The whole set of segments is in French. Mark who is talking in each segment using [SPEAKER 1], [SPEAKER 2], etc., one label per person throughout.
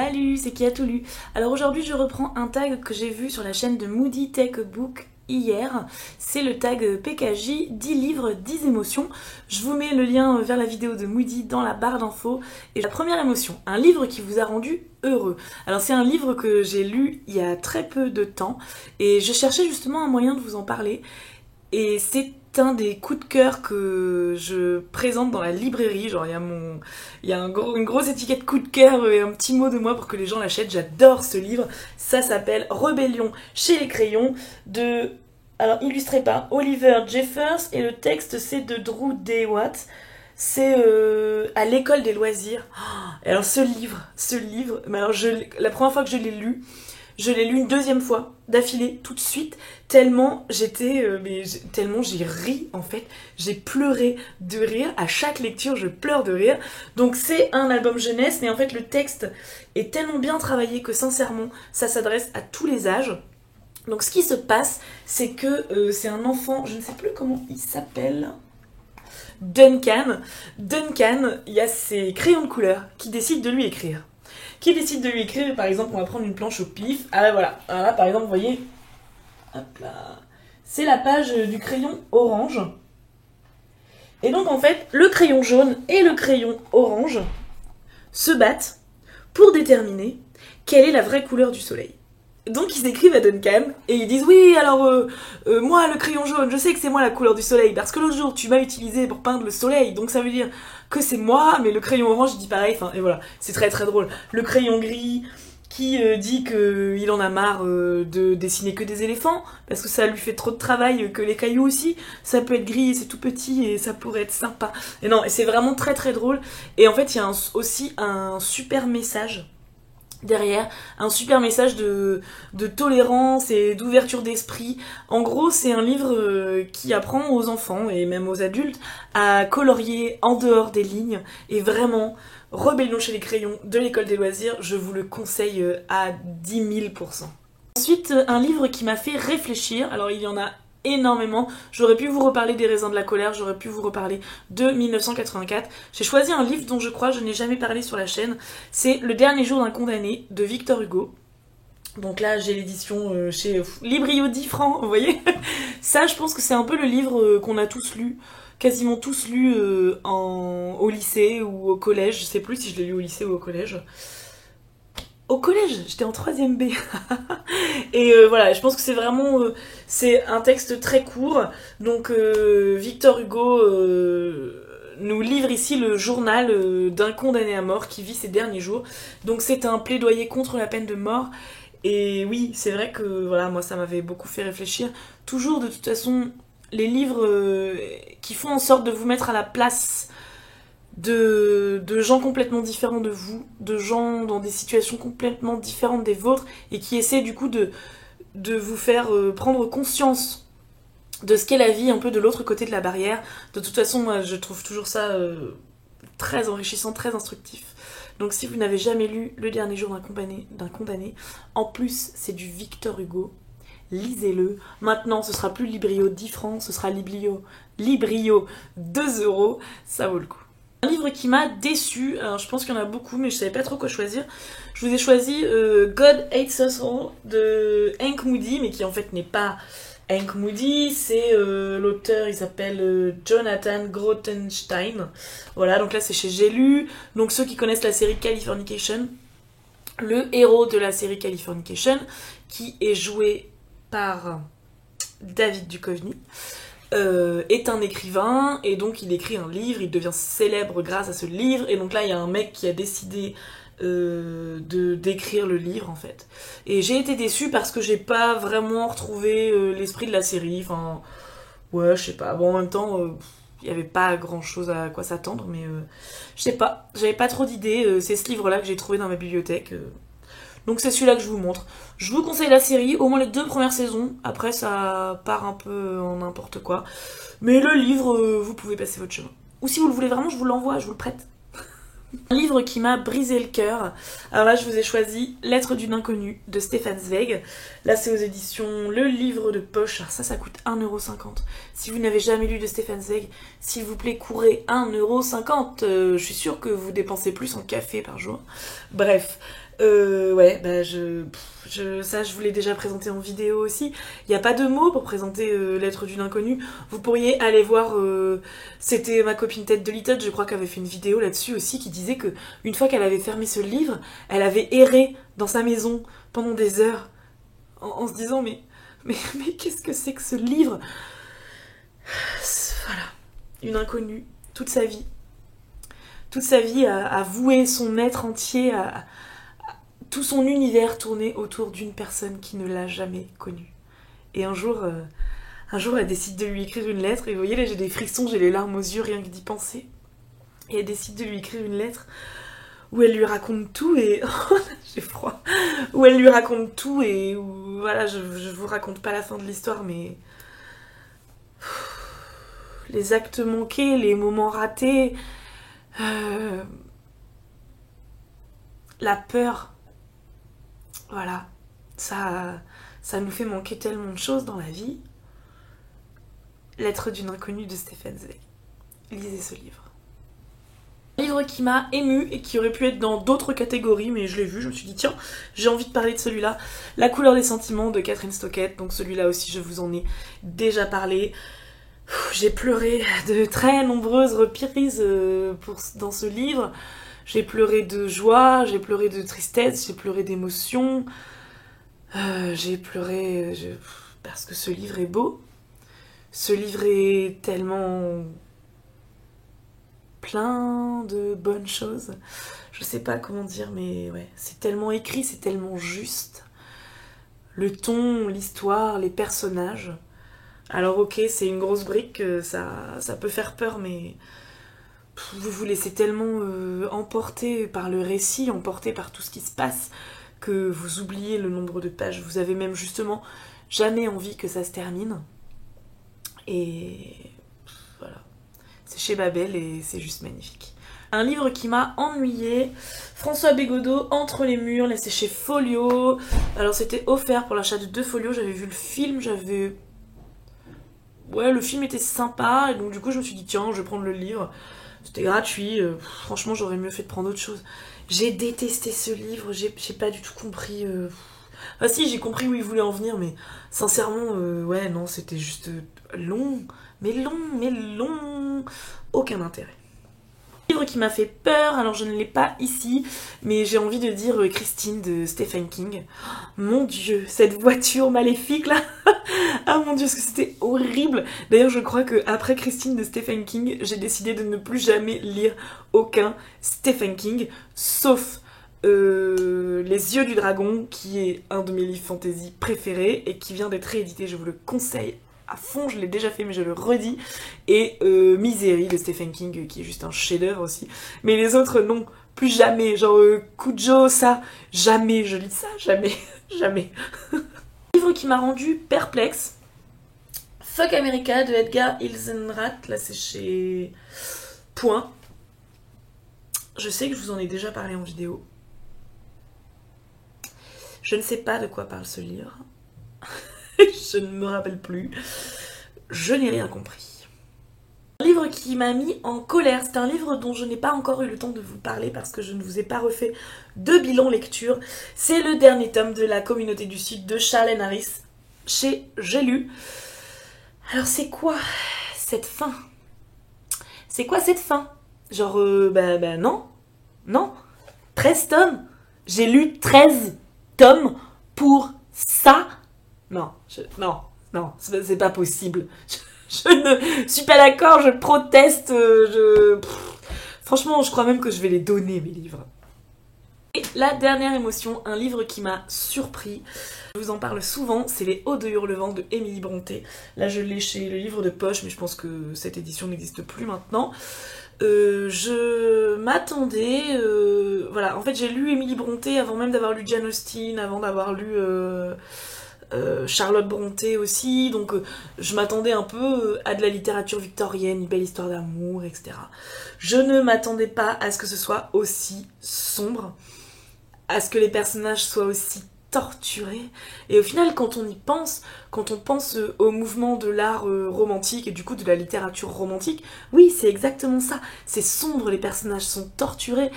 [SPEAKER 1] Salut, c'est qui a tout lu. Alors aujourd'hui je reprends un tag que j'ai vu sur la chaîne de Moody Tech Book hier. C'est le tag PKJ 10 livres, 10 émotions. Je vous mets le lien vers la vidéo de Moody dans la barre d'infos. Et la première émotion, un livre qui vous a rendu heureux. Alors c'est un livre que j'ai lu il y a très peu de temps et je cherchais justement un moyen de vous en parler. Et c'est un des coups de cœur que je présente dans la librairie. Genre, il y a une grosse étiquette coup de cœur et un petit mot de moi pour que les gens l'achètent. J'adore ce livre. Ça s'appelle Rébellion chez les crayons de... Alors, illustré par Oliver Jeffers et le texte c'est de Drew Dewatt. C'est à l'école des loisirs. Et alors ce livre, mais alors la première fois que je l'ai lu une deuxième fois d'affilée, tout de suite, tellement tellement j'ai ri en fait, j'ai pleuré de rire, à chaque lecture je pleure de rire. Donc c'est un album jeunesse, mais en fait le texte est tellement bien travaillé que sincèrement ça s'adresse à tous les âges. Donc ce qui se passe, c'est que c'est un enfant, je ne sais plus comment il s'appelle... Duncan, il y a ses crayons de couleur qui décident de lui écrire. Par exemple, on va prendre une planche au pif. Ah ben voilà, alors là par exemple, vous voyez, hop là, c'est la page du crayon orange. Et donc en fait, le crayon jaune et le crayon orange se battent pour déterminer quelle est la vraie couleur du soleil. Donc ils écrivent à Duncan et ils disent oui alors moi le crayon jaune je sais que c'est moi la couleur du soleil parce que l'autre jour tu m'as utilisé pour peindre le soleil donc ça veut dire que c'est moi, mais le crayon orange il dit pareil, enfin et voilà, c'est très très drôle. Le crayon gris qui dit qu'il en a marre de dessiner que des éléphants parce que ça lui fait trop de travail, que les cailloux aussi ça peut être gris et c'est tout petit et ça pourrait être sympa. Et non, et c'est vraiment très très drôle et en fait il y a aussi un super message derrière, un super message de tolérance et d'ouverture d'esprit. En gros, c'est un livre qui apprend aux enfants et même aux adultes à colorier en dehors des lignes. Et vraiment, Rébellion chez les crayons de l'école des loisirs, je vous le conseille à 10 000%. Ensuite, un livre qui m'a fait réfléchir. Alors, il y en a énormément. J'aurais pu vous reparler des raisins de la colère, j'aurais pu vous reparler de 1984. J'ai choisi un livre dont je crois je n'ai jamais parlé sur la chaîne. C'est Le dernier jour d'un condamné de Victor Hugo. Donc là j'ai l'édition chez Librio 10 francs, vous voyez. Ça je pense que c'est un peu le livre qu'on a tous lu, quasiment tous lu au lycée ou au collège. Je sais plus si je l'ai lu au lycée ou au collège. Au collège, j'étais en 3ème B. Et voilà, je pense que c'est vraiment... c'est un texte très court. Donc Victor Hugo nous livre ici le journal d'un condamné à mort qui vit ses derniers jours. Donc c'est un plaidoyer contre la peine de mort. Et oui, c'est vrai que voilà, moi ça m'avait beaucoup fait réfléchir. Toujours de toute façon, les livres qui font en sorte de vous mettre à la place de gens complètement différents de vous, de gens dans des situations complètement différentes des vôtres, et qui essaient du coup de vous faire prendre conscience de ce qu'est la vie un peu de l'autre côté de la barrière. De toute façon, moi je trouve toujours ça très enrichissant, très instructif. Donc si vous n'avez jamais lu Le dernier jour d'un condamné, en plus c'est du Victor Hugo, lisez-le. Maintenant ce sera plus Librio 10 francs, ce sera Librio 2 euros, ça vaut le coup. Un livre qui m'a déçue, alors je pense qu'il y en a beaucoup mais je savais pas trop quoi choisir. Je vous ai choisi God Hates Us All de Hank Moody, mais qui en fait n'est pas Hank Moody, c'est l'auteur, il s'appelle Jonathan Grottenstein. Voilà, donc là c'est chez J'ai lu. Donc ceux qui connaissent la série Californication, le héros de la série Californication, qui est joué par David Duchovny, est un écrivain et donc il écrit un livre, il devient célèbre grâce à ce livre et donc là il y a un mec qui a décidé d'écrire le livre en fait. Et j'ai été déçue parce que j'ai pas vraiment retrouvé l'esprit de la série, enfin ouais je sais pas, bon en même temps il y avait pas grand chose à quoi s'attendre mais je sais pas, j'avais pas trop d'idées, c'est ce livre là que j'ai trouvé dans ma bibliothèque. Donc c'est celui-là que je vous montre. Je vous conseille la série, au moins les 2 premières saisons. Après ça part un peu en n'importe quoi. Mais le livre, vous pouvez passer votre chemin. Ou si vous le voulez vraiment, je vous l'envoie, je vous le prête. Un livre qui m'a brisé le cœur. Alors là je vous ai choisi Lettre d'une inconnue de Stefan Zweig. Là c'est aux éditions Le Livre de Poche. Alors ça coûte 1,50 €. Si vous n'avez jamais lu de Stefan Zweig, s'il vous plaît courez 1,50 €. Je suis sûre que vous dépensez plus en café par jour. Bref. Ouais, bah ça je vous l'ai déjà présenté en vidéo aussi. Il n'y a pas de mots pour présenter Lettre d'une inconnue. Vous pourriez aller voir, c'était ma copine Tête de Little, je crois qu'elle avait fait une vidéo là-dessus aussi, qui disait que une fois qu'elle avait fermé ce livre, elle avait erré dans sa maison pendant des heures, en se disant mais qu'est-ce que c'est que ce livre? Voilà, une inconnue, toute sa vie. Toute sa vie à vouer son être entier à tout son univers tourné autour d'une personne qui ne l'a jamais connue. Et un jour, elle décide de lui écrire une lettre, et vous voyez là j'ai des frissons, j'ai les larmes aux yeux rien que d'y penser. Et elle décide de lui écrire une lettre où elle lui raconte tout et... j'ai froid. Où elle lui raconte tout et où... Voilà, je vous raconte pas la fin de l'histoire, mais... Les actes manqués, les moments ratés... La peur... Voilà, ça nous fait manquer tellement de choses dans la vie. Lettre d'une inconnue de Stefan Zweig. Lisez ce livre. Un livre qui m'a émue et qui aurait pu être dans d'autres catégories, mais je l'ai vu, je me suis dit tiens, j'ai envie de parler de celui-là. La couleur des sentiments de Catherine Stockett, donc celui-là aussi je vous en ai déjà parlé. J'ai pleuré de très nombreuses reprises dans ce livre. J'ai pleuré de joie, j'ai pleuré de tristesse, j'ai pleuré d'émotion. J'ai pleuré parce que ce livre est beau. Ce livre est tellement plein de bonnes choses. Je sais pas comment dire, mais ouais, c'est tellement écrit, c'est tellement juste. Le ton, l'histoire, les personnages. Alors ok, c'est une grosse brique, ça peut faire peur, mais... Vous vous laissez tellement emporter par le récit, emporter par tout ce qui se passe, que vous oubliez le nombre de pages. Vous avez même justement jamais envie que ça se termine. Et voilà. C'est chez Babel et c'est juste magnifique. Un livre qui m'a ennuyée, François Bégodeau, Entre les murs, là c'est chez Folio. Alors c'était offert pour l'achat de 2 folios, j'avais vu le film, ouais, le film était sympa, et donc du coup je me suis dit tiens, je vais prendre le livre. C'était gratuit, franchement j'aurais mieux fait de prendre autre chose. J'ai détesté ce livre, j'ai pas du tout compris... Ah si, j'ai compris où il voulait en venir, mais sincèrement, ouais, non, c'était juste long, mais long, aucun intérêt. Un livre qui m'a fait peur, alors je ne l'ai pas ici, mais j'ai envie de dire Christine de Stephen King. Mon Dieu, cette voiture maléfique là. Ah mon Dieu, est-ce que c'était horrible. D'ailleurs, je crois que après Christine de Stephen King, j'ai décidé de ne plus jamais lire aucun Stephen King, sauf Les Yeux du Dragon, qui est un de mes livres fantasy préférés et qui vient d'être réédité, je vous le conseille à fond, je l'ai déjà fait mais je le redis, et Misery de Stephen King qui est juste un chef-d'œuvre aussi, mais les autres non, plus jamais, genre Cujo, ça, jamais je lis ça, jamais, jamais. Livre qui m'a rendu perplexe, Fuck America de Edgar Hilsenrath, là c'est chez Point. Je sais que je vous en ai déjà parlé en vidéo. Je ne sais pas de quoi parle ce livre. Je ne me rappelle plus. Je n'ai rien compris. Un livre qui m'a mis en colère, c'est un livre dont je n'ai pas encore eu le temps de vous parler parce que je ne vous ai pas refait de bilan lecture. C'est le dernier tome de La Communauté du Sud de Charlène Harris chez J'ai lu. Alors c'est quoi cette fin? C'est quoi cette fin? Genre, non. 13 tomes. J'ai lu 13 tomes pour ça. Non, c'est pas possible. Je ne suis pas d'accord, je proteste, Franchement, je crois même que je vais les donner, mes livres. Et la dernière émotion, un livre qui m'a surpris. Je vous en parle souvent, c'est Les Hauts de Hurlevent de Émilie Brontë. Là, je l'ai chez Le Livre de Poche, mais je pense que cette édition n'existe plus maintenant. Je m'attendais... voilà, en fait, j'ai lu Émilie Brontë avant même d'avoir lu Jane Austen, avant d'avoir lu... Charlotte Brontë aussi, donc je m'attendais un peu à de la littérature victorienne, Une belle histoire d'amour, etc. Je ne m'attendais pas à ce que ce soit aussi sombre, à ce que les personnages soient aussi torturés, et au final quand on y pense, quand on pense au mouvement de l'art romantique et du coup de la littérature romantique, oui c'est exactement ça, c'est sombre, les personnages sont torturés,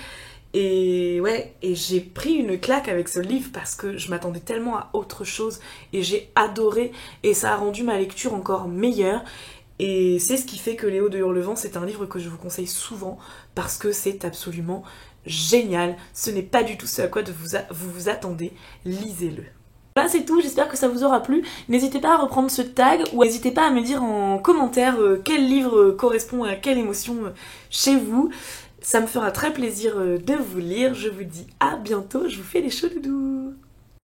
[SPEAKER 1] Et ouais, et j'ai pris une claque avec ce livre parce que je m'attendais tellement à autre chose et j'ai adoré et ça a rendu ma lecture encore meilleure. Et c'est ce qui fait que Léo de Hurlevent, c'est un livre que je vous conseille souvent parce que c'est absolument génial. Ce n'est pas du tout ce à quoi vous vous attendez. Lisez-le. Voilà, c'est tout, j'espère que ça vous aura plu. N'hésitez pas à reprendre ce tag ou n'hésitez pas à me dire en commentaire quel livre correspond à quelle émotion chez vous. Ça me fera très plaisir de vous lire. Je vous dis à bientôt, je vous fais des chauds doudous.